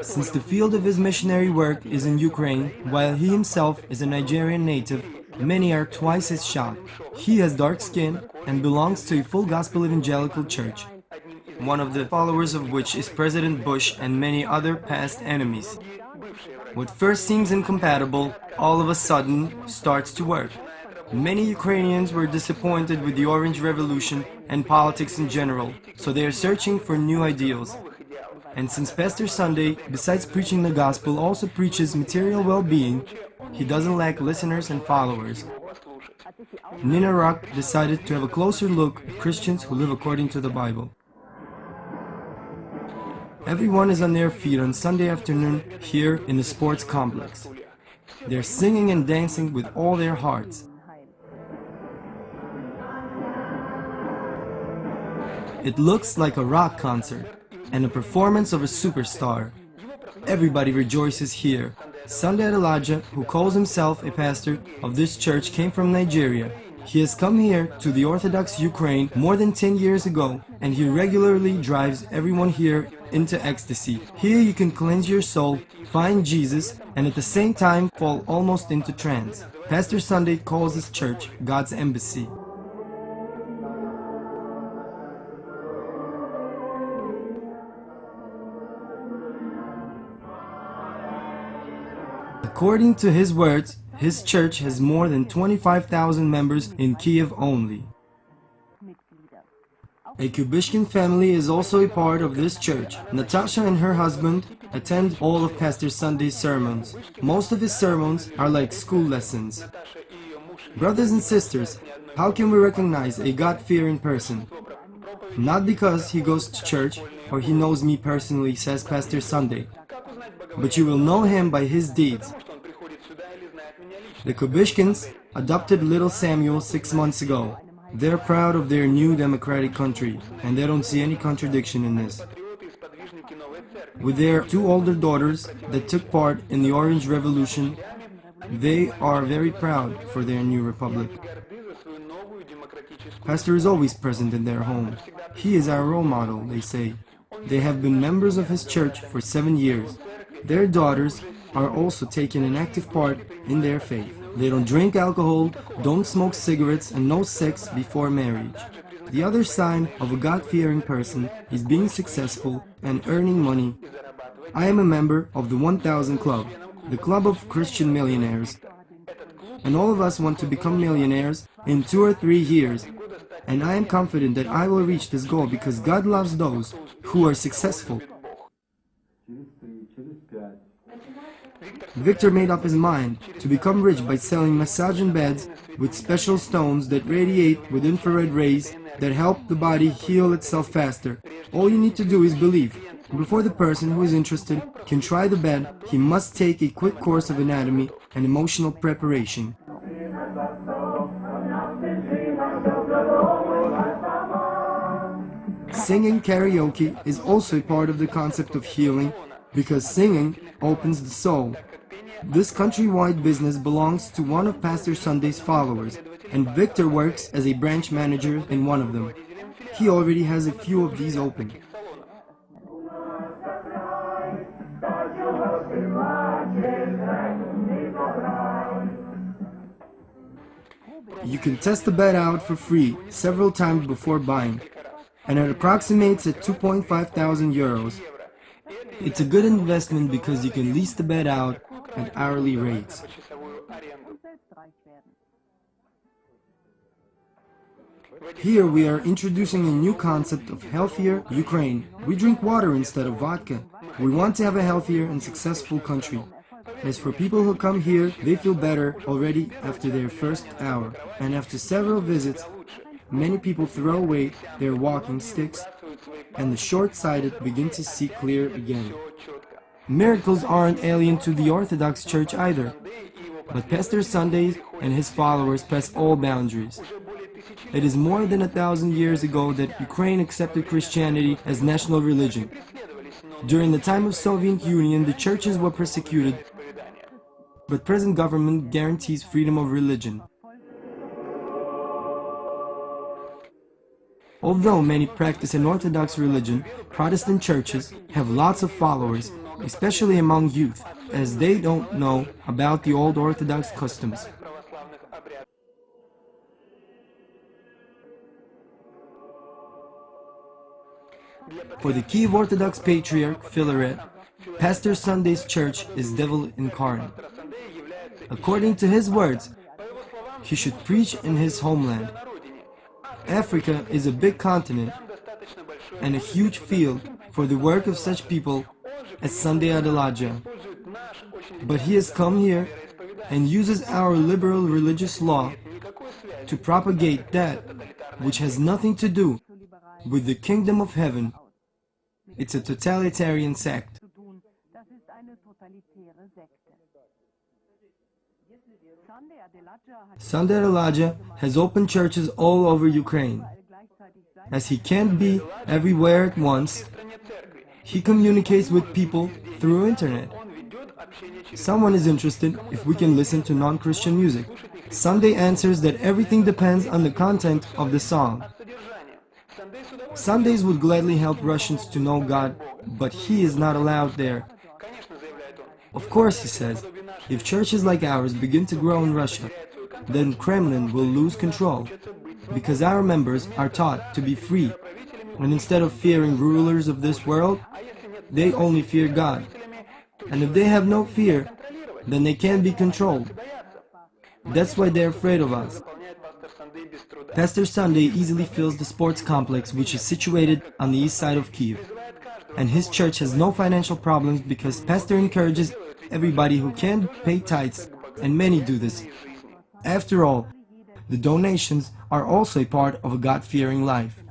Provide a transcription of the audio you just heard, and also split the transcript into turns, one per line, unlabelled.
Since the field of his missionary work is in Ukraine, while he himself is a Nigerian native, many are twice as shocked. He has dark skin and belongs to a full gospel evangelical church, one of the followers of which is President Bush and many other past enemies. What first seems incompatible, all of a sudden starts to work. Many Ukrainians were disappointed with the Orange Revolution and politics in general, so they are searching for new ideals. And since Pastor Sunday, besides preaching the gospel, also preaches material well-being, he doesn't lack listeners and followers. Nina Rock decided to have a closer look at Christians who live according to the Bible. Everyone is on their feet on Sunday afternoon here in the sports complex. They're singing and dancing with all their hearts. It looks like a rock concert and a performance of a superstar. Everybody rejoices here. Sandey Adelajah, who calls himself a pastor of this church, came from Nigeria. He has come here to the Orthodox Ukraine more than 10 years ago, and he regularly drives everyone here into ecstasy. Here you can cleanse your soul, find Jesus, and at the same time fall almost into trance. Pastor Sunday calls his church God's embassy. According to his words, his church has more than 25,000 members in Kiev only. A Kubishkin family is also a part of this church. Natasha and her husband attend all of Pastor Sunday's sermons. Most of his sermons are like school lessons. Brothers and sisters, how can we recognize a God-fearing person? Not because he goes to church or he knows me personally, says Pastor Sunday, but you will know him by his deeds. The Kubishkins adopted little Samuel 6 months ago. They're proud of their new democratic country, and they don't see any contradiction in this. With their 2 older daughters that took part in the Orange Revolution, they are very proud for their new republic. Pastor is always present in their home. He is our role model, they say. They have been members of his church for 7 years. Their daughters are also taking an active part in their faith. They don't drink alcohol, don't smoke cigarettes, and no sex before marriage. The other sign of a God-fearing person is being successful and earning money. I am a member of the 1000 Club, the club of Christian millionaires. And all of us want to become millionaires in 2 or 3 years. And I am confident that I will reach this goal because God loves those who are successful. Victor made up his mind to become rich by selling massaging beds with special stones that radiate with infrared rays that help the body heal itself faster. All you need to do is believe. Before the person who is interested can try the bed, he must take a quick course of anatomy and emotional preparation. Singing karaoke is also a part of the concept of healing because singing opens the soul. This countrywide business belongs to one of Pastor Sunday's followers, and Victor works as a branch manager in one of them. He already has a few of these open. You can test the bed out for free several times before buying, and it approximates at 2,500 euros. It's a good investment because you can lease the bed out at hourly rates. Here we are introducing a new concept of healthier Ukraine. We drink water instead of vodka. We want to have a healthier and successful country. As for people who come here, they feel better already after their first hour. And after several visits, many people throw away their walking sticks and the short-sighted begin to see clear again. Miracles aren't alien to the Orthodox Church either, but Pastor Sunday and his followers pass all boundaries. It is more than 1,000 years ago that Ukraine accepted Christianity as national religion. During the time of Soviet Union, the churches were persecuted, but present government guarantees freedom of religion. Although many practice an Orthodox religion, Protestant churches have lots of followers, especially among youth, as they don't know about the old Orthodox customs. For the Kiev Orthodox Patriarch Philaret, Pastor Sunday's church is devil incarnate. According to his words, he should preach in his homeland. Africa is a big continent and a huge field for the work of such people as Sunday Adelaja. But he has come here and uses our liberal religious law to propagate that which has nothing to do with the kingdom of heaven. It's a totalitarian sect. Sunday Adelaja has opened churches all over Ukraine. As he can't be everywhere at once, he communicates with people through internet. Someone is interested if we can listen to non-Christian music. Sunday answers that everything depends on the content of the song. Sundays would gladly help Russians to know God, but he is not allowed there. Of course, he says, if churches like ours begin to grow in Russia, then Kremlin will lose control, because our members are taught to be free, and instead of fearing rulers of this world, they only fear God. And if they have no fear, then they can't be controlled. That's why they're afraid of us. Pastor Sunday easily fills the sports complex, which is situated on the east side of Kiev. And his church has no financial problems because Pastor encourages everybody who can pay tithes, and many do this. After all, the donations are also a part of a God-fearing life.